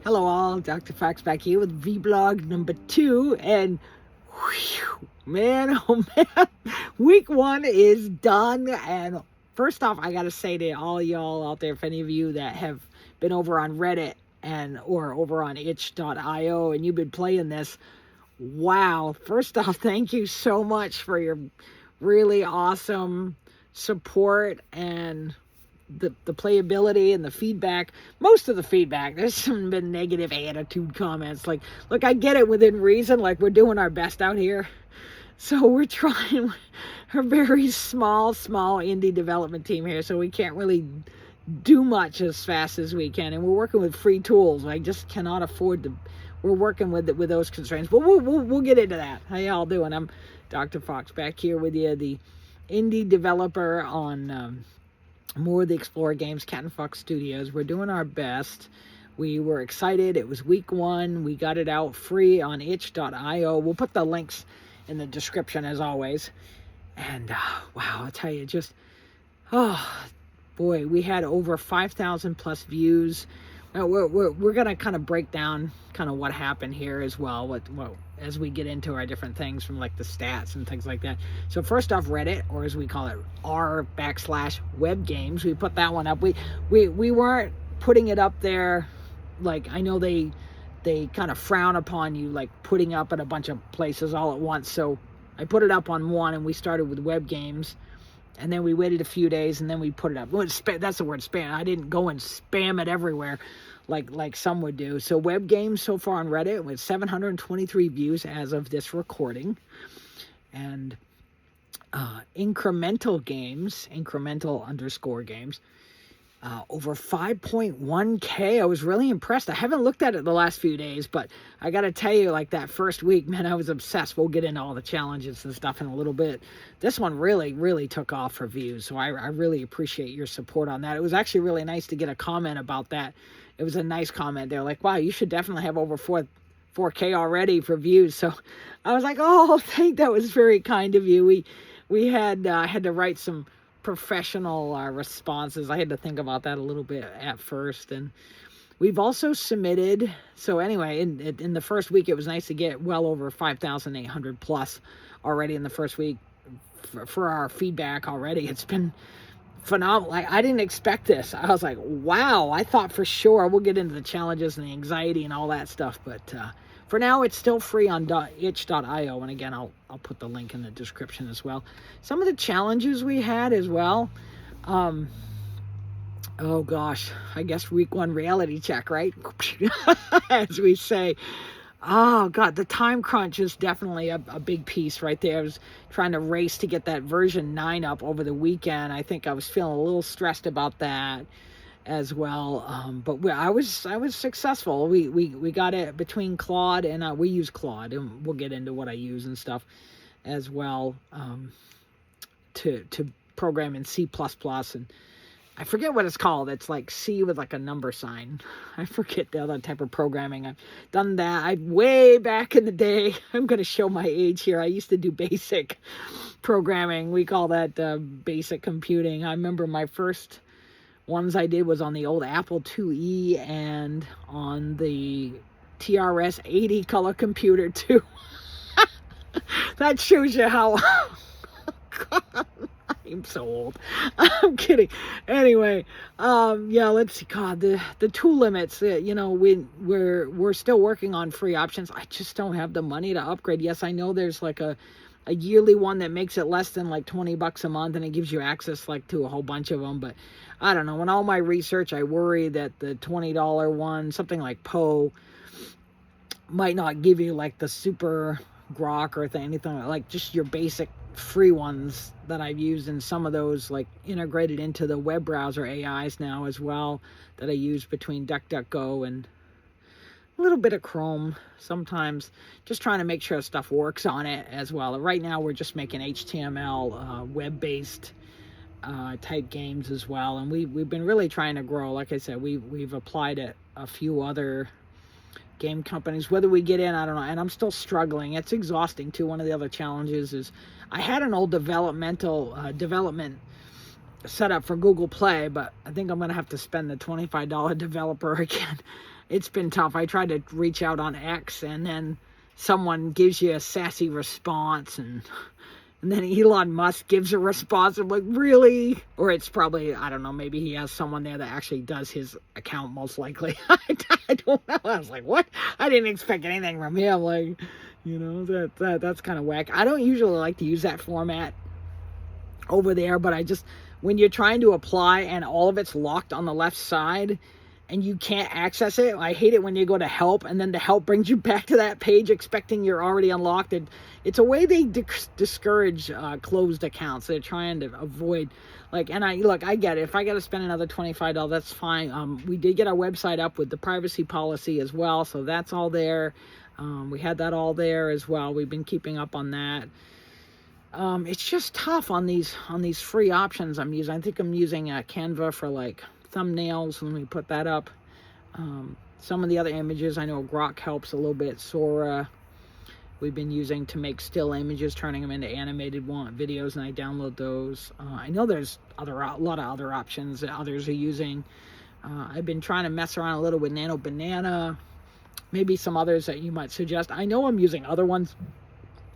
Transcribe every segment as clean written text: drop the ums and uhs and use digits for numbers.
Hello all, Dr. Fox back here with Vblog number 2, and whew, man, oh man, week 1 is done. And first off, I gotta say to all y'all out there, if any of you that have been over on Reddit or over on itch.io and you've been playing this, wow, first off, thank you so much for your really awesome support and the playability and the feedback. Most of the feedback, there's some been negative attitude comments like, look, I get it within reason, like we're doing our best out here, so we're trying a very small indie development team here, so we can't really do much as fast as we can, and we're working with free tools. I just cannot afford to. We're working with those constraints, but we'll get into that. How y'all doing? I'm Dr. Fox back here with you, the indie developer on Mora the Explorer Games, Cat and Fox Studios. We're doing our best. We were excited. It was week 1. We got it out free on itch.io. We'll put the links in the description as always. And wow, I'll tell you, just, oh boy, we had over 5,000 plus views. We're going to kind of break down kind of what happened here as well, as we get into our different things from like the stats and things like that. So first off, Reddit, or as we call it, r/WebGames, we put that one up. We weren't putting it up there, like, I know they kind of frown upon you like putting up at a bunch of places all at once. So I put it up on one, and we started with WebGames. And then we waited a few days, and then we put it up. Well, that's the word, spam. I didn't go and spam it everywhere like some would do. So WebGames so far on Reddit with 723 views as of this recording. And incremental underscore games, over 5.1K. I was really impressed. I haven't looked at it the last few days, but I got to tell you, like that first week, man, I was obsessed. We'll get into all the challenges and stuff in a little bit. This one really took off for views, so I really appreciate your support on that. It was actually really nice to get a comment about that. It was a nice comment. They're like, wow, you should definitely have over 4K already for views. So I was like, oh, that was very kind of you. We had to write some professional responses. I had to think about that a little bit at first, and we've also submitted. So anyway, in the first week, it was nice to get well over 5,800 plus already in the first week for our feedback already. It's been phenomenal. Like, I didn't expect this. I was like, wow, I thought for sure. We'll get into the challenges and the anxiety and all that stuff, but for now, it's still free on itch.io, and again, I'll put the link in the description as well. Some of the challenges we had as well. Oh gosh, I guess week 1 reality check, right? As we say. Oh God, the time crunch is definitely a big piece right there. I was trying to race to get that version 9 up over the weekend. I think I was feeling a little stressed about that as well, but I was successful. We got it between Claude and we use Claude, and we'll get into what I use and stuff as well, to program in C++, and I forget what it's called. It's like C with like a number sign. I forget the other type of programming. I've done that way back in the day. I'm going to show my age here. I used to do basic programming. We call that basic computing. I remember my first ones I did was on the old Apple IIe and on the TRS-80 color computer too. That shows you how God, I'm so old. I'm kidding. Anyway, yeah, let's see. God, the tool limits. You know, we're still working on free options. I just don't have the money to upgrade. Yes, I know there's like a yearly one that makes it less than like $20 a month, and it gives you access like to a whole bunch of them. But I don't know. In all my research, I worry that the $20 one, something like Poe, might not give you like the super Grok or anything like just your basic free ones that I've used, and some of those like integrated into the web browser AIs now as well that I use between DuckDuckGo and a little bit of Chrome sometimes, just trying to make sure stuff works on it as well. Right now we're just making HTML web-based type games as well, and we've been really trying to grow. Like I said, we've applied at a few other game companies. Whether we get in, I don't know, and I'm still struggling. It's exhausting too. One of the other challenges is I had an old development set up for Google Play, but I think I'm going to have to spend the $25 developer again. It's been tough. I tried to reach out on X, and then someone gives you a sassy response, and then Elon Musk gives a response. I'm like, really? Or it's probably, I don't know, maybe he has someone there that actually does his account, most likely. I don't know. I was like, what? I didn't expect anything from him. Like, you know, that's kind of whack. I don't usually like to use that format over there, but I just, when you're trying to apply and all of it's locked on the left side and you can't access it, I hate it when you go to help and then the help brings you back to that page expecting you're already unlocked. It's a way they discourage closed accounts. They're trying to avoid, like, and I get it. If I got to spend another $25, that's fine. We did get our website up with the privacy policy as well, so that's all there. We had that all there as well. We've been keeping up on that. It's just tough on these free options I'm using. I think I'm using Canva for like thumbnails. Let me put that up. Some of the other images, I know Grok helps a little bit. Sora, we've been using to make still images, turning them into animated videos, and I download those. I know there's a lot of other options that others are using. I've been trying to mess around a little with Nano Banana, maybe some others that you might suggest. I know I'm using other ones.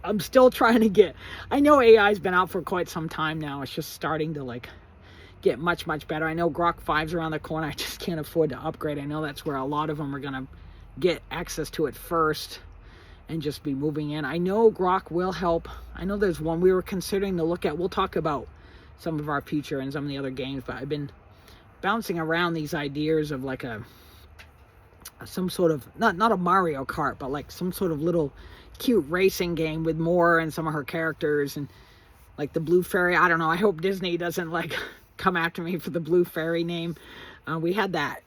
I'm still trying to get, I know AI's been out for quite some time now. It's just starting to like get much better. I know Grok 5's around the corner. I just can't afford to upgrade. I know that's where a lot of them are going to get access to it first and just be moving in. I know Grok will help. I know there's one we were considering to look at. We'll talk about some of our future and some of the other games, but I've been bouncing around these ideas of like some sort of, not a Mario Kart, but like some sort of little cute racing game with Mora and some of her characters, and like the Blue Fairy. I don't know. I hope Disney doesn't like come after me for the Blue Fairy name. We had that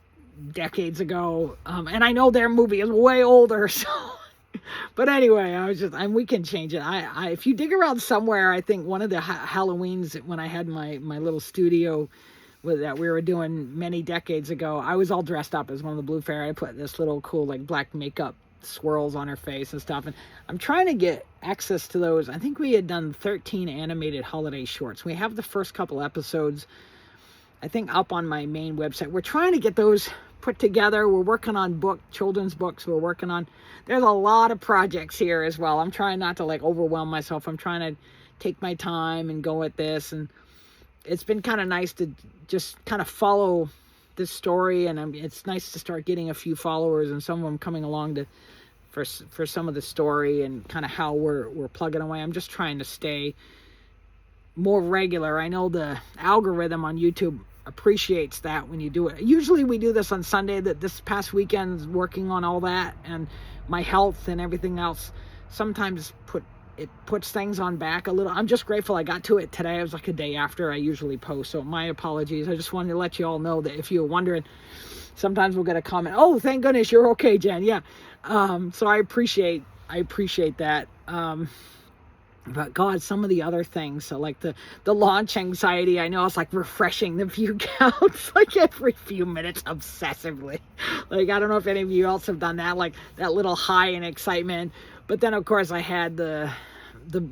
decades ago, and I know their movie is way older, so but anyway, and we can change it. I if you dig around somewhere, I think one of the Halloweens when I had my little studio that we were doing many decades ago, I was all dressed up as one of the Blue Fairy. I put this little cool like black makeup swirls on her face and stuff, and I'm trying to get access to those. I think we had done 13 animated holiday shorts. We have the first couple episodes, I think, up on my main website. We're trying to get those put together. We're working on children's books. There's a lot of projects here as well. I'm trying not to like overwhelm myself. I'm trying to take my time and go at this, and it's been kind of nice to just kind of follow this story, and it's nice to start getting a few followers and some of them coming along for some of the story and kind of how we're plugging away. I'm just trying to stay more regular. I know the algorithm on YouTube appreciates that when you do it. Usually we do this on Sunday. That this past weekend, working on all that and my health and everything else, sometimes it puts things on back a little. I'm just grateful I got to it today. It was like a day after I usually post, so my apologies. I just wanted to let you all know that if you're wondering, sometimes we'll get a comment, oh, thank goodness you're okay, Jen. Yeah. So I appreciate that. But God, some of the other things, so like the launch anxiety, I know it's like refreshing the view counts like every few minutes obsessively. Like, I don't know if any of you else have done that, like that little high in excitement. But then of course I had the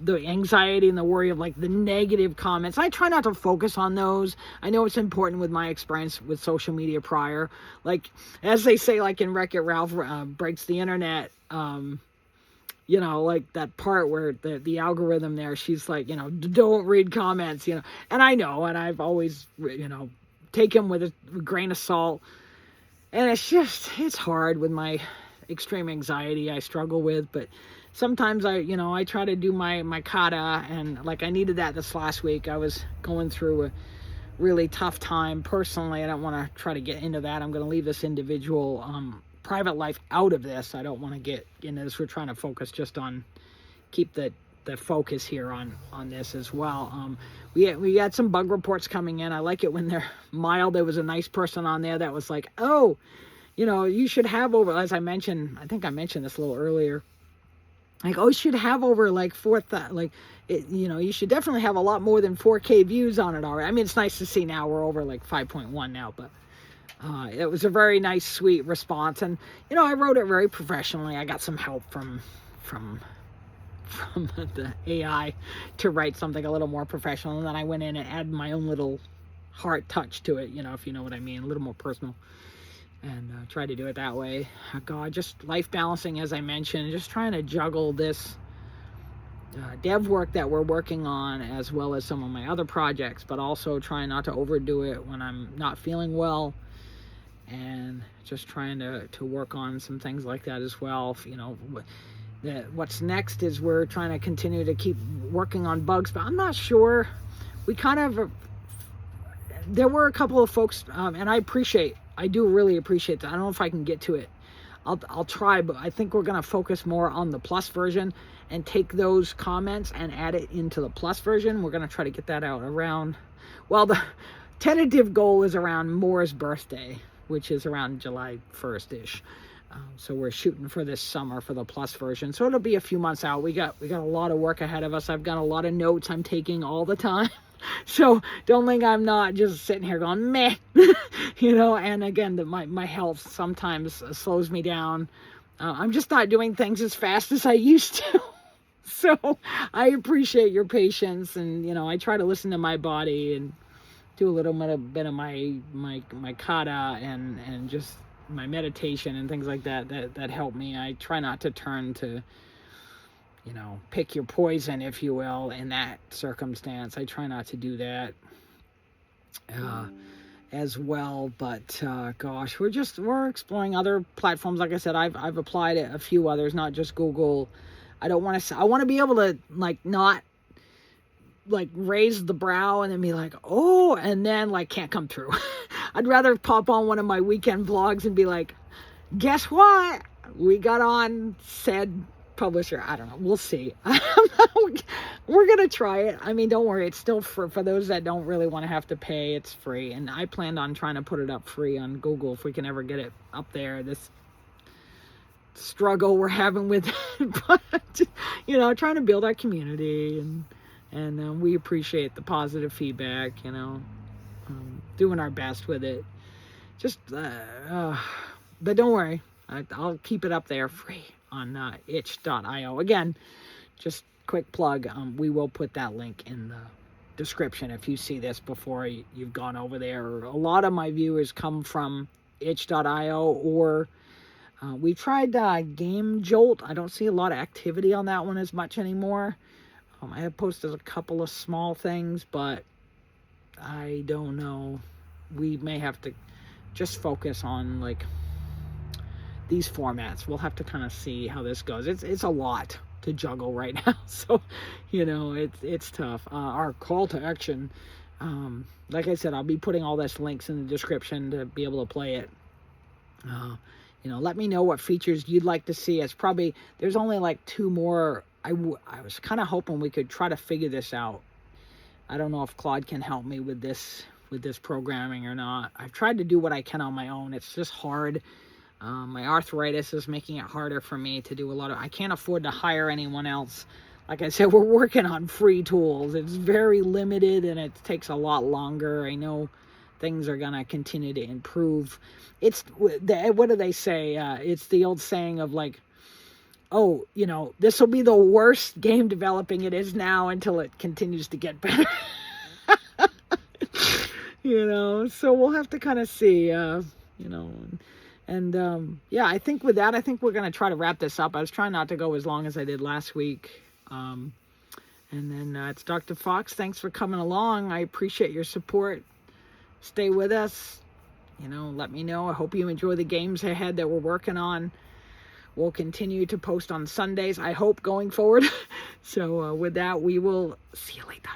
anxiety and the worry of like the negative comments. I try not to focus on those. I know it's important with my experience with social media prior. Like, as they say, like in Wreck-It Ralph Breaks the Internet, you know, like that part where the algorithm there, she's like, you know, don't read comments, you know. And I know, and I've always, you know, taken with a grain of salt. And it's hard with my extreme anxiety I struggle with, but sometimes I try to do my kata, and like I needed that this last week. I was going through a really tough time personally. I don't want to try to get into that. I'm going to leave this individual private life out of this. I don't want to get into this. We're trying to focus just on keep the focus here on this as well. We had some bug reports coming in. I like it when they're mild. There was a nice person on there that was like, oh, you know, you should have over, as I mentioned, I think I mentioned this a little earlier, like, oh, you should have over like you know, you should definitely have a lot more than 4K views on it already. I mean, it's nice to see now we're over like 5.1 now, but it was a very nice, sweet response. And, you know, I wrote it very professionally. I got some help from the AI to write something a little more professional. And then I went in and added my own little heart touch to it, you know, if you know what I mean, a little more personal. And try to do it that way. God, just life balancing, as I mentioned, just trying to juggle this dev work that we're working on, as well as some of my other projects, but also trying not to overdo it when I'm not feeling well, and just trying to work on some things like that as well. You know, what's next is we're trying to continue to keep working on bugs, but I'm not sure. We kind of, there were a couple of folks, and I do really appreciate that. I don't know if I can get to it. I'll try, but I think we're going to focus more on the Plus version and take those comments and add it into the Plus version. We're going to try to get that out around, well, the tentative goal is around Mora's birthday, which is around July 1st-ish. So we're shooting for this summer for the Plus version. So it'll be a few months out. We got a lot of work ahead of us. I've got a lot of notes I'm taking all the time. So don't think I'm not just sitting here going, meh, you know, and again, my health sometimes slows me down. I'm just not doing things as fast as I used to. So I appreciate your patience, and, you know, I try to listen to my body and do a little bit of my kata and just my meditation and things like that help me. I try not to turn to, you know, pick your poison, if you will, in that circumstance. I try not to do that as well. But gosh, we're exploring other platforms. Like I said, I've applied a few others, not just Google. I want to be able to, like, not like raise the brow and then be like, oh, and then like can't come through. I'd rather pop on one of my weekend vlogs and be like, guess what? We got on said publisher. I don't know. We'll see. We're going to try it. I mean, don't worry. It's still for those that don't really want to have to pay. It's free. And I planned on trying to put it up free on Google if we can ever get it up there. This struggle we're having with it. But, you know, trying to build our community, and we appreciate the positive feedback, you know, doing our best with it. Just, but don't worry. I'll keep it up there free on itch.io. Again, just quick plug, we will put that link in the description if you see this before you've gone over there. A lot of my viewers come from itch.io, or we tried GameJolt. I don't see a lot of activity on that one as much anymore. I have posted a couple of small things, but I don't know. We may have to just focus on, like, these formats. We'll have to kind of see how this goes. It's a lot to juggle right now, so, you know, it's tough. Our call to action, like I said, I'll be putting all this links in the description to be able to play it. You know, let me know what features you'd like to see. It's probably, there's only like 2 more. I was kind of hoping we could try to figure this out. I don't know if Claude can help me with this programming or not. I've tried to do what I can on my own. It's just hard. My arthritis is making it harder for me to do a lot of, I can't afford to hire anyone else. Like I said, we're working on free tools. It's very limited and it takes a lot longer. I know things are going to continue to improve. It's, what do they say? It's the old saying of, like, oh, you know, this will be the worst game developing it is now until it continues to get better. You know, so we'll have to kind of see, you know, and yeah, I think with that, I think we're going to try to wrap this up. I was trying not to go as long as I did last week. And then it's Dr. Fox. Thanks for coming along. I appreciate your support. Stay with us. You know, let me know. I hope you enjoy the games ahead that we're working on. We'll continue to post on Sundays, I hope, going forward. So with that, we will see you later.